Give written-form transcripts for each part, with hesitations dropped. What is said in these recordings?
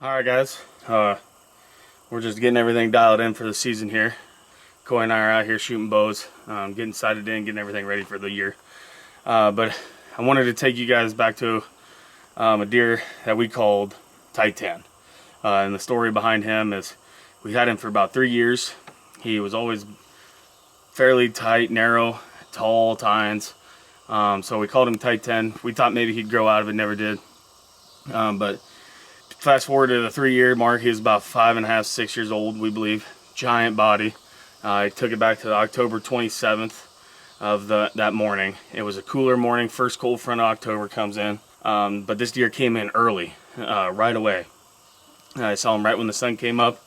Alright guys, we're just getting everything dialed in for the season here. Coy and I are out here shooting bows, getting sighted in, getting everything ready for the year. But I wanted to take you guys back to a deer that we called Titan. And the story behind him is we had him for about 3 years. He was always fairly tight, narrow, tall tines. So we called him Titan. We thought maybe he'd grow out of it, never did. But fast forward to the 3-year mark, he was about 5.5, 6 years old, we believe. Giant body. I took it back to October 27th of that morning. It was a cooler morning. First cold front of October comes in. But this deer came in early, right away. I saw him right when the sun came up.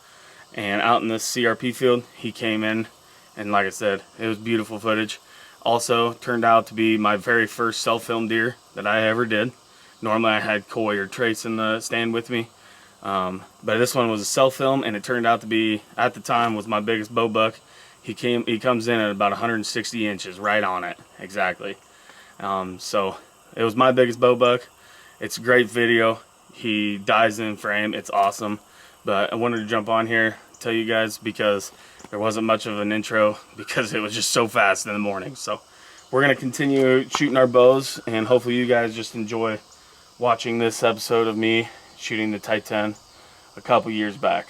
And out in this CRP field, he came in. And like I said, it was beautiful footage. Also, turned out to be my very first self-filmed deer that I ever did. Normally I had Coy or Trace in the stand with me. But this one was a self-film, and it turned out to be, at the time, was my biggest bow buck. He comes in at about 160 inches, right on it, exactly. So it was my biggest bow buck. It's a great video. He dies in frame. It's awesome. But I wanted to jump on here, tell you guys, because there wasn't much of an intro because it was just so fast in the morning. So we're going to continue shooting our bows, and hopefully you guys just enjoy watching this episode of me shooting the Titan a couple years back.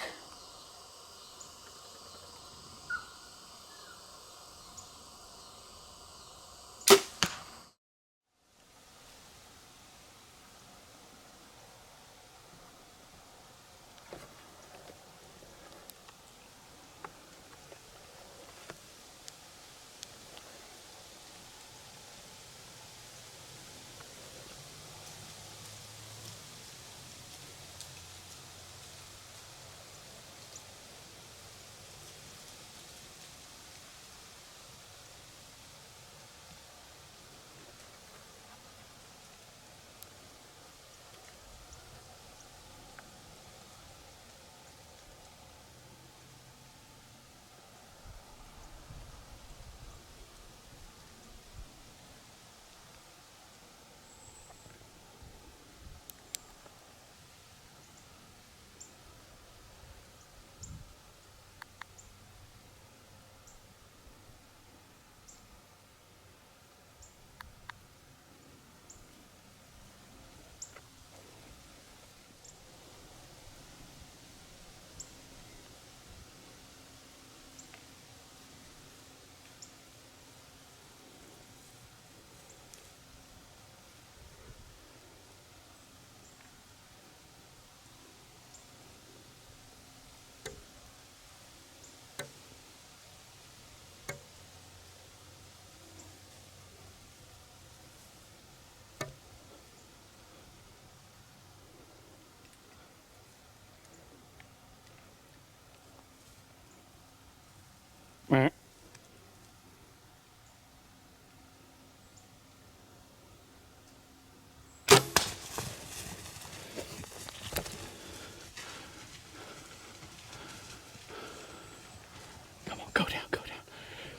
Come on, go down, go down.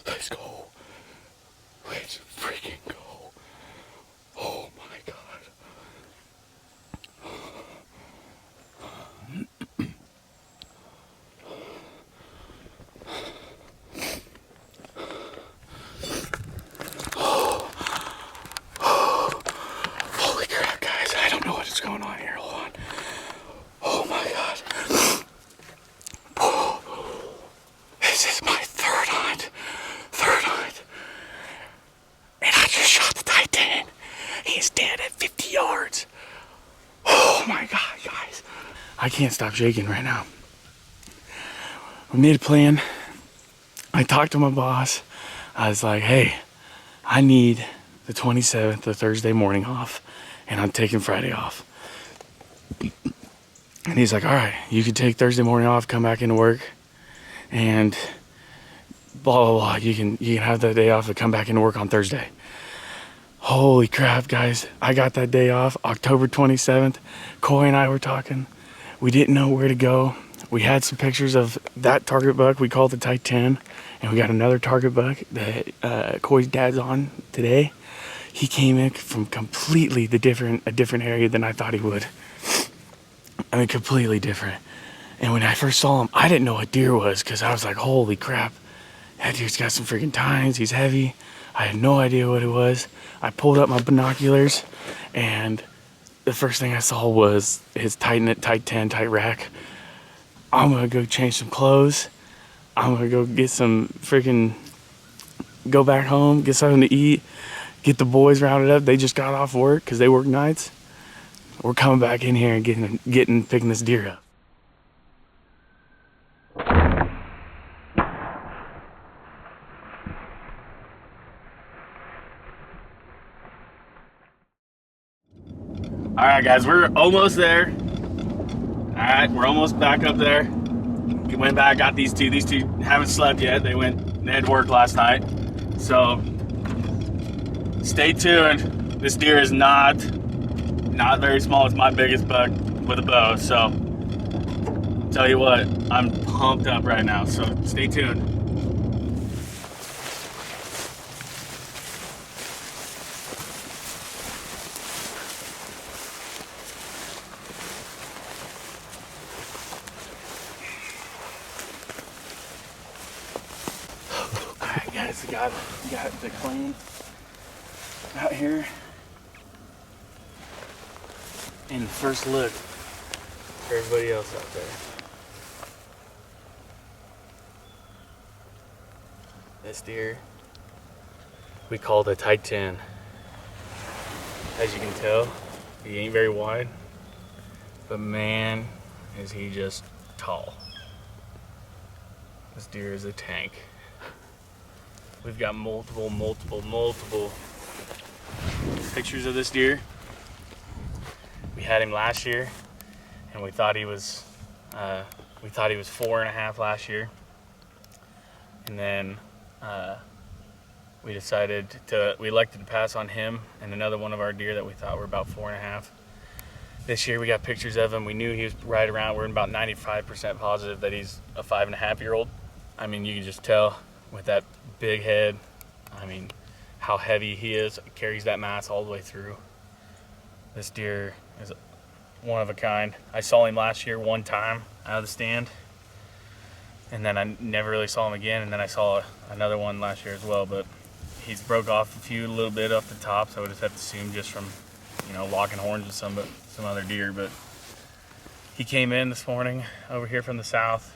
Let's go. Let's freaking go. Oh my God. Holy crap, guys. I don't know what is going on here. Hold on. Oh my God. This is my third hunt. And I just shot the Titan. He is dead at 50 yards. Oh my God, guys. I can't stop shaking right now. We made a plan. I talked to my boss. I was like, hey, I need the 27th, the Thursday morning off, and I'm taking Friday off. And he's like, all right, you can take Thursday morning off, come back into work, and blah, blah, blah. You can have that day off and come back into work on Thursday. Holy crap, guys. I got that day off, October 27th. Coy and I were talking. We didn't know where to go. We had some pictures of that target buck we called the Titan, and we got another target buck that Coy's dad's on today. He came in from completely a different area than I thought he would. I mean, completely different. And when I first saw him, I didn't know what deer was because I was like, holy crap, that deer's got some freaking tines. He's heavy. I had no idea what it was. I pulled up my binoculars, and the first thing I saw was his tight 10, tight rack. I'm gonna go change some clothes. I'm gonna go get some freaking, go back home, get something to eat, get the boys rounded up. They just got off work because they work nights. We're coming back in here and picking this deer up. All right, guys, we're almost there. All right, we're almost back up there. We went back, got these two. These two haven't slept yet. They had work last night. So stay tuned. This deer is not very small. It's my biggest buck with a bow. So tell you what, I'm pumped up right now. So stay tuned. Alright guys, got the clean out here. And first look for everybody else out there. This deer we call the tight 10. As you can tell, he ain't very wide, but man, is he just tall. This deer is a tank. We've got multiple pictures of this deer. We had him last year, and we thought he was 4.5 last year, and then we elected to pass on him and another one of our deer that we thought were about 4.5. This year we got pictures of him. We knew he was right around. We're about 95% positive that he's a 5.5-year-old. I mean, you can just tell with that big head. I mean, how heavy he is. Carries that mass all the way through. This deer is one of a kind. I saw him last year one time out of the stand, and then I never really saw him again. And then I saw another one last year as well, but he's broke off a little bit off the top, so I would just have to assume just from, locking horns with some other deer. But he came in this morning over here from the south.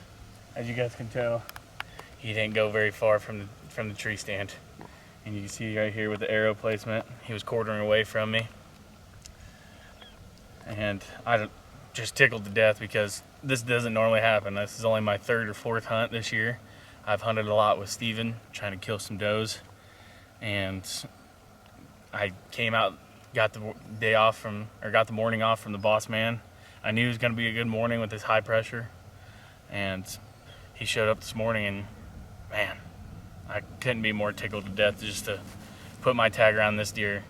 As you guys can tell, he didn't go very far from the tree stand. And you can see right here with the arrow placement, he was quartering away from me. And I just tickled to death because this doesn't normally happen. This is only my 3rd or 4th hunt this year. I've hunted a lot with Steven, trying to kill some does. And I came out, got the morning off from the boss man. I knew it was gonna be a good morning with this high pressure. And he showed up this morning, and man, I couldn't be more tickled to death just to put my tag around this deer.